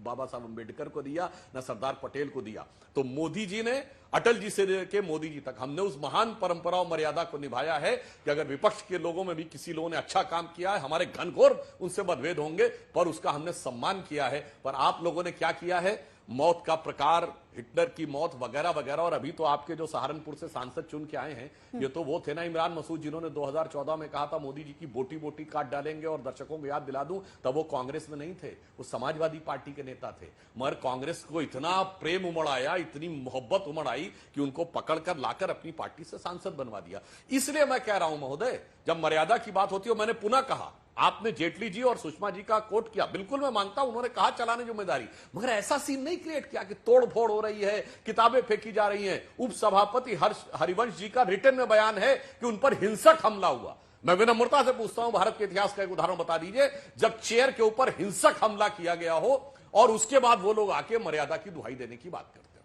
बाबा साहब अंबेडकर को दिया, ना सरदार पटेल को दिया। तो मोदी जी ने, अटल जी से लेकर मोदी जी तक, हमने उस महान परंपरा और मर्यादा को निभाया है कि अगर विपक्ष के लोगों में भी किसी लोगों ने अच्छा काम किया है, हमारे घनघोर उनसे मतभेद होंगे, पर उसका हमने सम्मान किया है। पर आप लोगों ने क्या किया है? मौत का प्रकार, हिटलर की मौत वगैरह वगैरह। और अभी तो आपके जो सहारनपुर से सांसद चुन के आए हैं, ये तो वो थे ना इमरान मसूद, जिन्होंने 2014 में कहा था मोदी जी की बोटी बोटी काट डालेंगे। और दर्शकों को याद दिला दूं, तब वो कांग्रेस में नहीं थे, वो समाजवादी पार्टी के नेता थे। मगर कांग्रेस को इतना प्रेम उमड़ आया, इतनी मोहब्बत उमड़ आई कि उनको पकड़कर लाकर अपनी पार्टी से सांसद बनवा दिया। इसलिए मैं कह रहा हूं महोदय, जब मर्यादा की बात होती है, मैंने पुनः कहा, आपने जेटली जी और सुषमा जी का कोट किया, बिल्कुल मैं मानता हूं, उन्होंने कहा चलाने जिम्मेदारी, मगर ऐसा सीन नहीं क्रिएट किया कि तोड़ फोड़ हो रही है, किताबें फेंकी जा रही हैं। उप सभापति हरिवंश जी का रिटर्न में बयान है कि उन पर हिंसक हमला हुआ। मैं विनम्रता से पूछता हूं, भारत के इतिहास का एक उदाहरण बता दीजिए जब चेयर के ऊपर हिंसक हमला किया गया हो और उसके बाद वो लोग आके मर्यादा की दुहाई देने की बात करते हैं।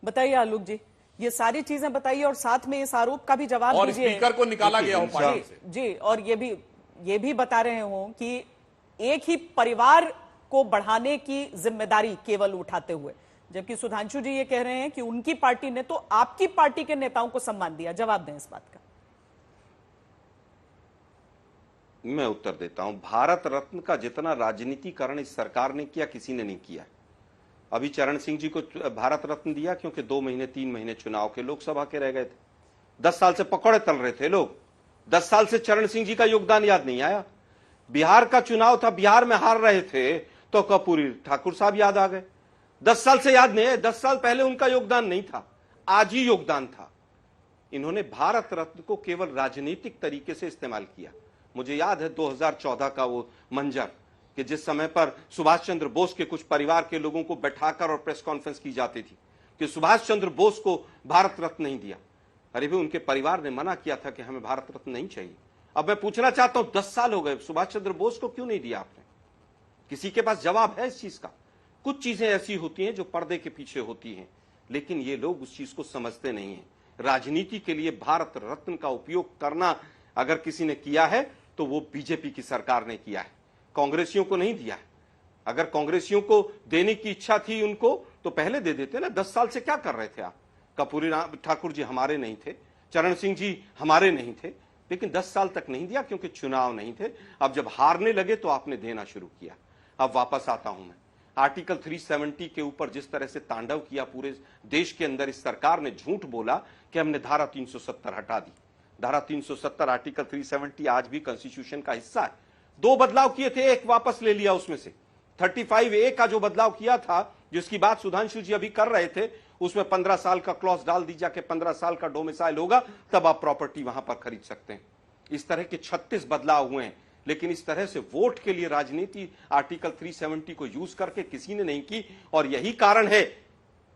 बताइए आलोक जी, ये सारी चीजें बताइए और साथ में इस आरोप का भी जवाब और दीजिए। स्पीकर को निकाला गया हो पार्टी से। जी, और ये भी बता रहे हो कि एक ही परिवार को बढ़ाने की जिम्मेदारी केवल उठाते हुए जबकि सुधांशु जी ये कह रहे हैं कि उनकी पार्टी ने तो आपकी पार्टी के नेताओं को सम्मान दिया। जवाब दें इस बात का। मैं उत्तर देता हूं। भारत रत्न का जितना राजनीतिकरण इस सरकार ने किया, किसी ने नहीं किया। अभी चरण सिंह जी को भारत रत्न दिया क्योंकि 2 महीने 3 महीने चुनाव के लोकसभा के रह गए थे। 10 साल से पकौड़े तल रहे थे लोग। 10 साल से चरण सिंह जी का योगदान याद नहीं आया। बिहार का चुनाव था, बिहार में हार रहे थे तो कर्पूरी ठाकुर साहब याद आ गए। 10 साल से याद नहीं है। 10 साल पहले उनका योगदान नहीं था, आज ही योगदान था। इन्होंने भारत रत्न को केवल राजनीतिक तरीके से इस्तेमाल किया। मुझे याद है 2014 का वो मंजर कि जिस समय पर सुभाष चंद्र बोस के कुछ परिवार के लोगों को बैठाकर और प्रेस कॉन्फ्रेंस की जाती थी कि सुभाष चंद्र बोस को भारत रत्न नहीं दिया। अरे भी उनके परिवार ने मना किया था कि हमें भारत रत्न नहीं चाहिए। अब मैं पूछना चाहता हूं, 10 साल हो गए, सुभाष चंद्र बोस को क्यों नहीं दिया आपने? किसी के पास जवाब है इस चीज का? कुछ चीजें ऐसी होती हैं जो पर्दे के पीछे होती हैं, लेकिन ये लोग उस चीज को समझते नहीं है। राजनीति के लिए भारत रत्न का उपयोग करना अगर किसी ने किया है तो वो बीजेपी की सरकार ने किया है, कांग्रेसियों को नहीं दिया है। अगर कांग्रेसियों को देने की इच्छा थी उनको तो पहले दे देते ना। 10 साल से क्या कर रहे थे आप? कर्पूरी ठाकुर जी हमारे नहीं थे, चरण सिंह जी हमारे नहीं थे, लेकिन 10 साल तक नहीं दिया क्योंकि चुनाव नहीं थे। अब जब हारने लगे तो आपने देना शुरू किया। अब वापस आता हूं मैं, आर्टिकल 370 के ऊपर जिस तरह से तांडव किया पूरे देश के अंदर इस सरकार ने, झूठ बोला कि हमने धारा 370 हटा दी। धारा 370 आर्टिकल 370 आज भी कॉन्स्टिट्यूशन का हिस्सा है। 2 बदलाव किए थे, एक वापस ले लिया उसमें से। 35A का जो बदलाव किया था, जिसकी बात सुधांशु जी अभी कर रहे थे, उसमें 15 साल का क्लॉज डाल दीजिए कि 15 साल का डोमिसाइल होगा तब आप प्रॉपर्टी वहां पर खरीद सकते हैं। इस तरह के 36 बदलाव हुए हैं, लेकिन इस तरह से वोट के लिए राजनीति आर्टिकल 370 को यूज करके किसी ने नहीं की। और यही कारण है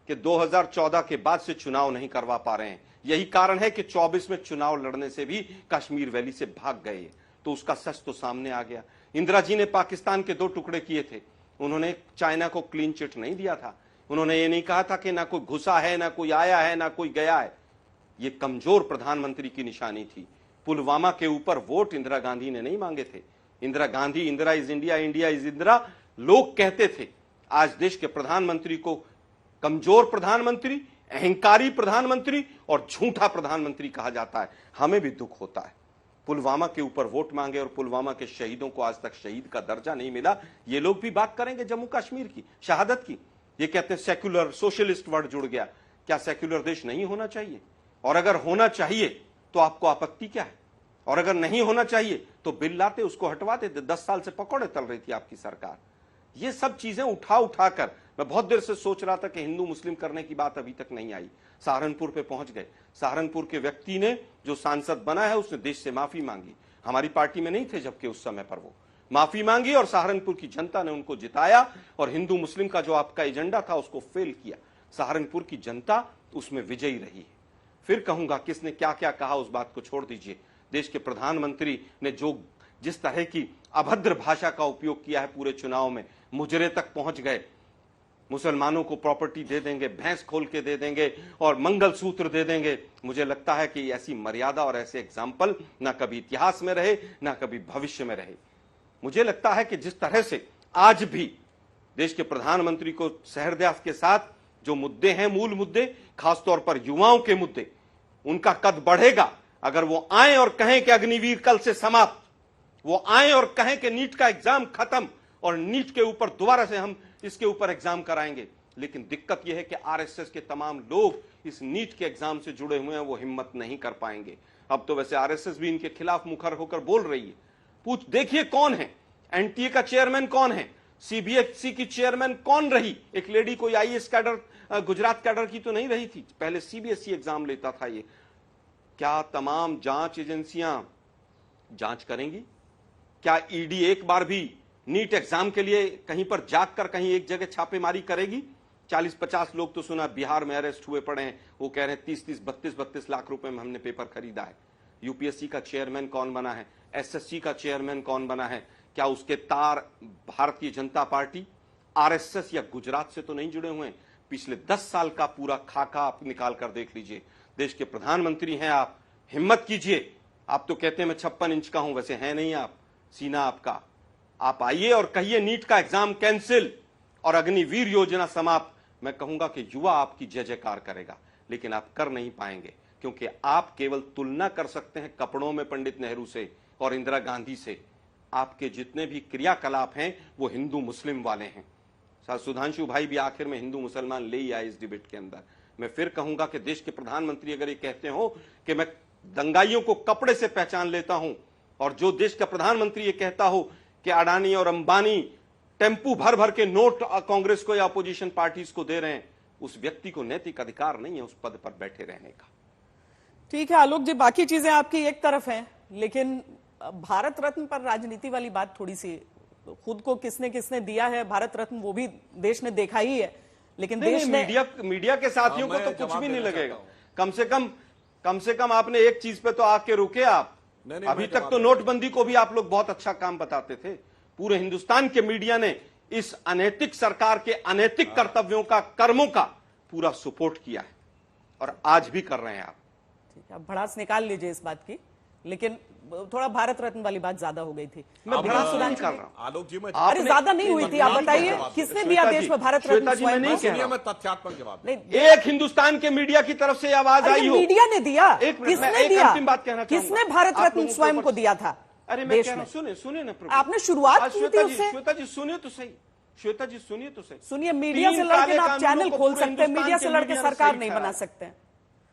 कि 2014 के बाद से चुनाव नहीं करवा पा रहे हैं। यही कारण है कि 24 में चुनाव लड़ने से भी कश्मीर वैली से भाग गए। तो उसका सच तो सामने आ गया। इंदिरा जी ने पाकिस्तान के 2 टुकड़े किए थे। उन्होंने चाइना को क्लीन चिट नहीं दिया था। उन्होंने ये नहीं कहा था कि ना कोई घुसा है, ना कोई आया है, ना कोई गया है। ये कमजोर प्रधानमंत्री की निशानी थी। पुलवामा के ऊपर वोट इंदिरा गांधी ने नहीं मांगे थे। Indira Gandhi, Indira is India, India is Indira लोग कहते थे। आज देश के प्रधानमंत्री को कमजोर प्रधानमंत्री, अहंकारी प्रधानमंत्री और झूठा प्रधानमंत्री कहा जाता है। हमें भी दुख होता है। पुलवामा के ऊपर वोट मांगे और पुलवामा के शहीदों को आज तक शहीद का दर्जा नहीं मिला। ये लोग भी बात करेंगे जम्मू कश्मीर की शहादत की। ये कहते हैं सेक्युलर सोशलिस्ट वर्ड जुड़ गया। क्या सेक्युलर देश नहीं होना चाहिए? और अगर होना चाहिए तो आपको आपत्ति क्या है? और अगर नहीं होना चाहिए तो बिल लाते, उसको हटवा देते। 10 साल से पकौड़े तल रही थी आपकी सरकार। ये सब चीजें उठा उठाकर मैं बहुत देर से सोच रहा था कि हिंदू मुस्लिम करने की बात अभी तक नहीं आई। सहारनपुर पे पहुंच गए। सहारनपुर के व्यक्ति ने, जो सांसद बना है, उसने देश से माफी मांगी। हमारी पार्टी में नहीं थे जबकि उस समय पर वो माफी मांगी और सहारनपुर की जनता ने उनको जिताया और हिंदू मुस्लिम का जो आपका एजेंडा था उसको फेल किया। सहारनपुर की जनता उसमें विजयी रही है। फिर कहूंगा किसने क्या क्या कहा उस बात को छोड़ दीजिए। देश के प्रधानमंत्री ने जो जिस तरह की अभद्र भाषा का उपयोग किया है पूरे चुनाव में, मुजरे तक पहुंच गए। मुसलमानों को प्रॉपर्टी दे देंगे, भैंस खोल के दे देंगे और मंगलसूत्र दे देंगे। मुझे लगता है कि ऐसी मर्यादा और ऐसे एग्जाम्पल ना कभी इतिहास में रहे ना कभी भविष्य में रहे। मुझे लगता है कि जिस तरह से आज भी देश के प्रधानमंत्री को सहृदय के साथ जो मुद्दे हैं, मूल मुद्दे, खासतौर पर युवाओं के मुद्दे, उनका कद बढ़ेगा अगर वो आए और कहें कि अग्निवीर कल से समाप्त, वो आए और कहें कि नीट का एग्जाम खत्म और नीट के ऊपर दोबारा से हम इसके ऊपर एग्जाम कराएंगे। लेकिन दिक्कत यह है कि आरएसएस के तमाम लोग इस नीट के एग्जाम से जुड़े हुए हैं, वो हिम्मत नहीं कर पाएंगे। अब तो वैसे आरएसएस भी इनके खिलाफ मुखर होकर बोल रही है। पूछ देखिए कौन है, एनटीए का चेयरमैन कौन है, सीबीएसई की चेयरमैन कौन रही। एक लेडी कोई आईएएस कैडर, गुजरात कैडर की तो नहीं रही थी, पहले सीबीएसई एग्जाम लेता था ये। क्या तमाम जांच एजेंसियां जांच करेंगी? क्या ईडी एक बार भी नीट एग्जाम के लिए कहीं पर जाकर कहीं एक जगह छापेमारी करेगी? 40-50 लोग तो सुना बिहार में अरेस्ट हुए पड़े हैं। वो कह रहे हैं 30-30, 32-32 लाख रुपए में हमने पेपर खरीदा है। यूपीएससी का चेयरमैन कौन बना है? एसएससी का चेयरमैन कौन बना है? क्या उसके तार भारतीय जनता पार्टी, आरएसएस या गुजरात से तो नहीं जुड़े हुए हैं? पिछले 10 साल का पूरा खाका आप निकाल कर देख लीजिए। देश के प्रधानमंत्री हैं आप, हिम्मत कीजिए। आप तो कहते हैं मैं 56 इंच का हूं, वैसे है नहीं आप, सीना आपका। आप आइए और कहिए नीट का एग्जाम कैंसिल और अग्निवीर योजना समाप्त। मैं कहूंगा कि युवा आपकी जय जयकार करेगा, लेकिन आप कर नहीं पाएंगे, क्योंकि आप केवल तुलना कर सकते हैं कपड़ों में पंडित नेहरू से और इंदिरा गांधी से। आपके जितने भी क्रियाकलाप हैं वो हिंदू मुस्लिम वाले हैं। सुधांशु भाई भी आखिर में हिंदू मुसलमान ले ही आए इस डिबेट के अंदर। मैं फिर कहूंगा कि देश के प्रधानमंत्री अगर ये कहते हो कि मैं दंगाइयों को कपड़े से पहचान लेता हूं, और जो देश का प्रधानमंत्री ये कहता हो कि अडानी और अंबानी टेम्पू भर भर के नोट कांग्रेस को या अपोजिशन पार्टीज को दे रहे हैं, उस व्यक्ति को नैतिक अधिकार नहीं है उस पद पर बैठे रहने का। ठीक है आलोक जी, बाकी चीजें आपकी एक तरफ हैं, लेकिन भारत रत्न पर राजनीति वाली बात थोड़ी सी, खुद को किसने किसने दिया है भारत रत्न वो भी देश ने देखा ही है, लेकिन देश ने मीडिया के साथियों को तो कुछ भी नहीं लगेगा। कम से कम आपने एक चीज पे तो आके रुके आप। अभी तक तो नोटबंदी को भी आप लोग बहुत अच्छा काम बताते थे। पूरे हिंदुस्तान के मीडिया ने इस अनैतिक सरकार के अनैतिक कर्तव्यों का, कर्मों का पूरा सपोर्ट किया है, और आज भी कर रहे हैं आप। ठीक है, भड़ास निकाल लीजिए इस बात की, लेकिन थोड़ा भारत रत्न वाली बात ज्यादा हो गई थी। मैं भड़ास नहीं कर रहा हूं आलोक जी, अरे ज्यादा नहीं हुई थी, आप बताइए किसने दिया देश में भारत रत्न? मैं तथ्यात्मक जवाब एक हिंदुस्तान के मीडिया की तरफ से आवाज आई हो। मीडिया ने दिया, किसने दिया? अंतिम बात कहना चाहूंगा, किसने भारत रत्न स्वयं को दिया था? अरे मैं कह रहा हूं, सुने ना प्रभु, आपने शुरुआत की थी उससे। श्वेता जी सुनिए तो सही, श्वेता जी सुनिए तो सही। सुनिए, मीडिया से लड़के आप चैनल खोल सकते हैं, मीडिया से लड़के सरकार नहीं बना सकते हैं।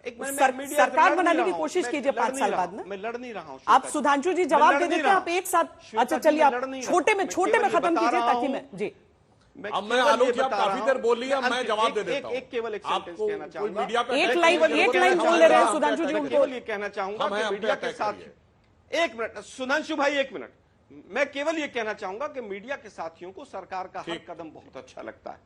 सरकार बनाने की कोशिश कीजिए 5 साल बाद में। मैं लड़ नहीं रहा हूं। आप सुधांशु जी जवाब दे देते हैं, आप एक साथ। अच्छा चलिए, आप छोटे में खत्म कीजिए ताकि मैं जी। अब मैं आलोक जी, आप काफी देर बोल लिया, मैं जवाब दे देता हूं। केवल एक सेंटेंस कहना चाहूंगा, एक लाइन बोल ले रहे हैं सुधांशु जी। उनको ये कहना चाहूंगा कि मीडिया के साथ, एक मिनट सुधांशु भाई, एक मिनट, मैं केवल ये कहना चाहूंगा कि मीडिया के साथियों को सरकार का हर कदम बहुत अच्छा लगता है।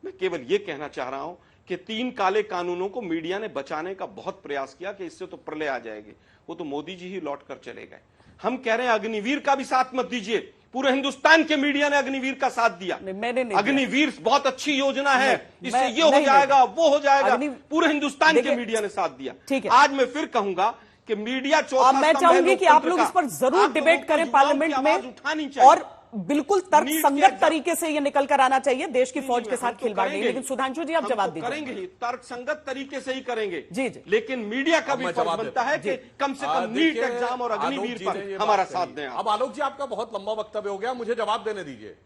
मैं केवल ये कहना चाह रहा हूं कि 3 काले कानूनों को मीडिया ने बचाने का बहुत प्रयास किया कि इससे तो प्रलय आ जाएगी, वो तो मोदी जी ही लौट कर चले गए। हम कह रहे हैं अग्निवीर का भी साथ मत दीजिए। पूरे हिंदुस्तान के मीडिया ने अग्निवीर का साथ दिया। मैंने नहीं अग्निवीर बहुत अच्छी योजना है, इससे ये हो जाएगा, वो हो जाएगा। पूरे हिंदुस्तान के मीडिया ने साथ दिया। ठीक है, आज मैं फिर कहूंगा कि मीडिया चौथा, मैं चाहूंगी कि आप लोग इस पर जरूर डिबेट करें पार्लियामेंट में, और बिल्कुल तर्कसंगत तरीके से ये निकल कर आना चाहिए। देश की फौज के साथ खिलवाड़ नहीं। लेकिन सुधांशु जी आप जवाब दीजिए। करेंगे ही, तर्कसंगत तरीके से ही करेंगे जी जी। लेकिन मीडिया का भी फर्ज बनता है कि कम से कम नीट एग्जाम और अग्निवीर पर हमारा साथ दें। अब आलोक जी, आपका बहुत लंबा वक्तव्य हो गया, मुझे जवाब देने दीजिए।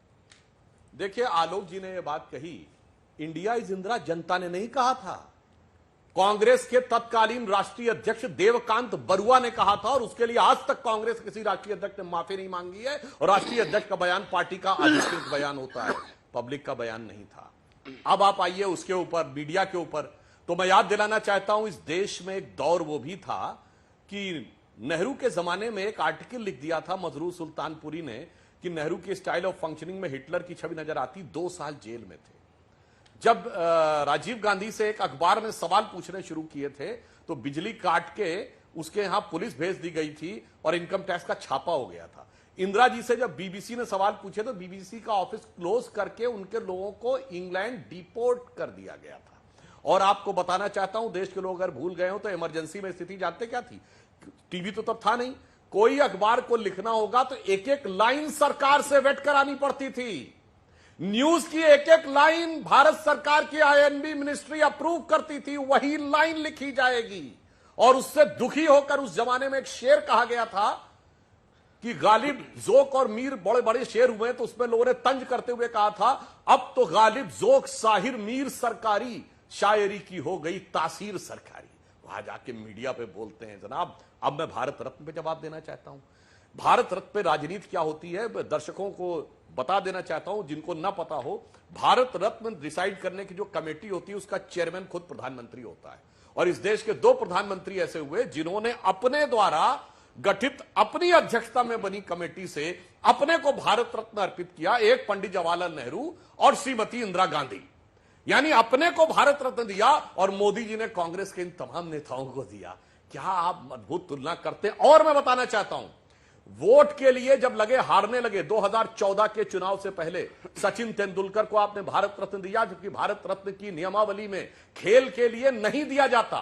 देखिए, आलोक जी ने यह बात कही, इंडिया इज इंदिरा जनता ने नहीं कहा था, कांग्रेस के तत्कालीन राष्ट्रीय अध्यक्ष देवकांत बरुआ ने कहा था, और उसके लिए आज तक कांग्रेस किसी राष्ट्रीय अध्यक्ष ने माफी नहीं मांगी है। और राष्ट्रीय अध्यक्ष का बयान पार्टी का अधिकृत बयान होता है, पब्लिक का बयान नहीं था। अब आप आइए उसके ऊपर, मीडिया के ऊपर। तो मैं याद दिलाना चाहता हूं, इस देश में एक दौर वो भी था कि नेहरू के जमाने में एक आर्टिकल लिख दिया था मजरूर सुल्तानपुरी ने कि नेहरू की स्टाइल ऑफ फंक्शनिंग में हिटलर की छवि नजर आती। 2 साल जेल में थे। जब राजीव गांधी से एक अखबार में सवाल पूछने शुरू किए थे तो बिजली काट के उसके यहां पुलिस भेज दी गई थी और इनकम टैक्स का छापा हो गया था। इंदिरा जी से जब बीबीसी ने सवाल पूछे तो बीबीसी का ऑफिस क्लोज करके उनके लोगों को इंग्लैंड डिपोर्ट कर दिया गया था। और आपको बताना चाहता हूं, देश के लोग अगर भूल गए हो तो इमरजेंसी में स्थिति जानते क्या थी? टीवी तो तब था नहीं। कोई अखबार को लिखना होगा तो एक एक लाइन सरकार से वेट करानी पड़ती थी। न्यूज की एक एक लाइन भारत सरकार की आईएनबी मिनिस्ट्री अप्रूव करती थी, वही लाइन लिखी जाएगी। और उससे दुखी होकर उस जमाने में एक शेर कहा गया था कि गालिब, जोक और मीर बड़े बड़े शेर हुए, तो उसमें लोगों ने तंज करते हुए कहा था, अब तो गालिब, जोक, साहिर, मीर सरकारी, शायरी की हो गई तासीर सरकारी। वहां जाके मीडिया पे बोलते हैं जनाब। अब मैं भारत रत्न पे जवाब देना चाहता हूं। भारत रत्न पे राजनीति क्या होती है दर्शकों को बता देना चाहता हूं, जिनको ना पता हो। भारत रत्न डिसाइड करने की जो कमेटी होती है उसका चेयरमैन खुद प्रधानमंत्री होता है। और इस देश के 2 प्रधानमंत्री ऐसे हुए जिन्होंने अपने द्वारा गठित अपनी अध्यक्षता में बनी कमेटी से अपने को भारत रत्न अर्पित किया। एक पंडित जवाहरलाल नेहरू और श्रीमती इंदिरा गांधी, यानी अपने को भारत रत्न दिया और मोदी जी ने कांग्रेस के इन तमाम नेताओं को दिया। क्या आप अद्भुत तुलना करते हैं। और मैं बताना चाहता हूं, वोट के लिए जब हारने लगे 2014 के चुनाव से पहले सचिन तेंदुलकर को आपने भारत रत्न दिया, जबकि भारत रत्न की नियमावली में खेल के लिए नहीं दिया जाता,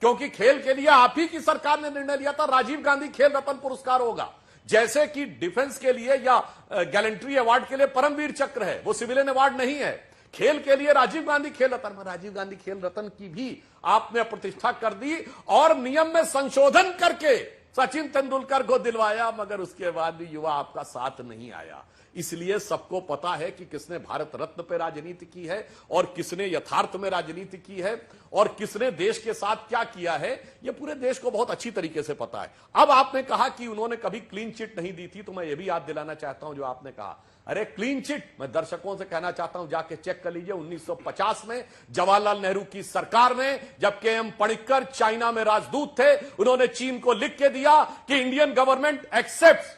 क्योंकि खेल के लिए आप ही की सरकार ने निर्णय लिया था राजीव गांधी खेल रत्न पुरस्कार होगा। जैसे कि डिफेंस के लिए या गैलेंट्री अवार्ड के लिए परमवीर चक्र है, वो सिविलियन अवार्ड नहीं है। खेल के लिए राजीव गांधी खेल रत्न, राजीव गांधी खेल रत्न की भी आपने प्रतिष्ठा कर दी और नियम में संशोधन करके सचिन तेंदुलकर को दिलवाया, मगर उसके बाद भी युवा आपका साथ नहीं आया। इसलिए सबको पता है कि किसने भारत रत्न पे राजनीति की है और किसने यथार्थ में राजनीति की है और किसने देश के साथ क्या किया है, यह पूरे देश को बहुत अच्छी तरीके से पता है। अब आपने कहा कि उन्होंने कभी क्लीन चिट नहीं दी थी, तो मैं यह भी याद दिलाना चाहता हूं जो आपने कहा, अरे क्लीन चिट, मैं दर्शकों से कहना चाहता हूं जाके चेक कर लीजिए, 1950 में जवाहरलाल नेहरू की सरकार ने, जब के.एम. पणिक्कर चाइना में राजदूत थे, उन्होंने चीन को लिख के दिया कि Indian government accept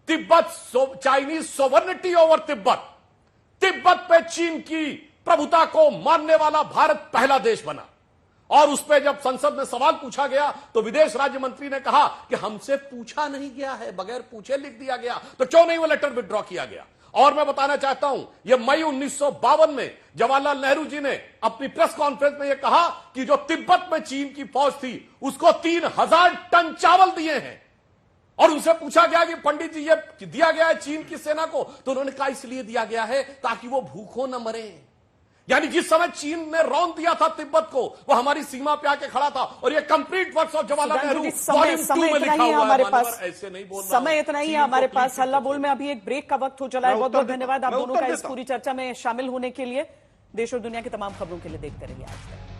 Tibet Chinese sovereignty over Tibet. तिब्बत पे चीन की प्रभुता को मानने वाला भारत पहला देश बना। और उस पर जब संसद में सवाल पूछा गया तो विदेश राज्य मंत्री ने कहा कि हमसे पूछा नहीं गया है, बगैर पूछे लिख दिया गया, तो क्यों नहीं वो लेटर विथड्रॉ किया गया। और मैं बताना चाहता हूं, यह मई 1952 में जवाहरलाल नेहरू जी ने अपनी प्रेस कॉन्फ्रेंस में यह कहा कि जो तिब्बत में चीन की फौज थी उसको 3000 टन चावल दिए हैं। और उनसे पूछा गया कि पंडित जी ये दिया गया है चीन की सेना को, तो उन्होंने कहा इसलिए दिया गया है ताकि वो भूखों न मरे। यानी जिस समय चीन ने रौंद दिया था तिब्बत को, वो हमारी सीमा पे आके खड़ा था। और ये complete works of Jawaharlal Nehru volume 2 में लिखा हुआ है। ऐसे नहीं बोल रहा, समय इतना ही है हमारे पास। हल्ला बोल में अभी एक ब्रेक का वक्त हो चला है। बहुत बहुत धन्यवाद आप दोनों का इस पूरी चर्चा में शामिल होने के लिए। देश और दुनिया की तमाम खबरों के लिए देखते रहिए आज तक।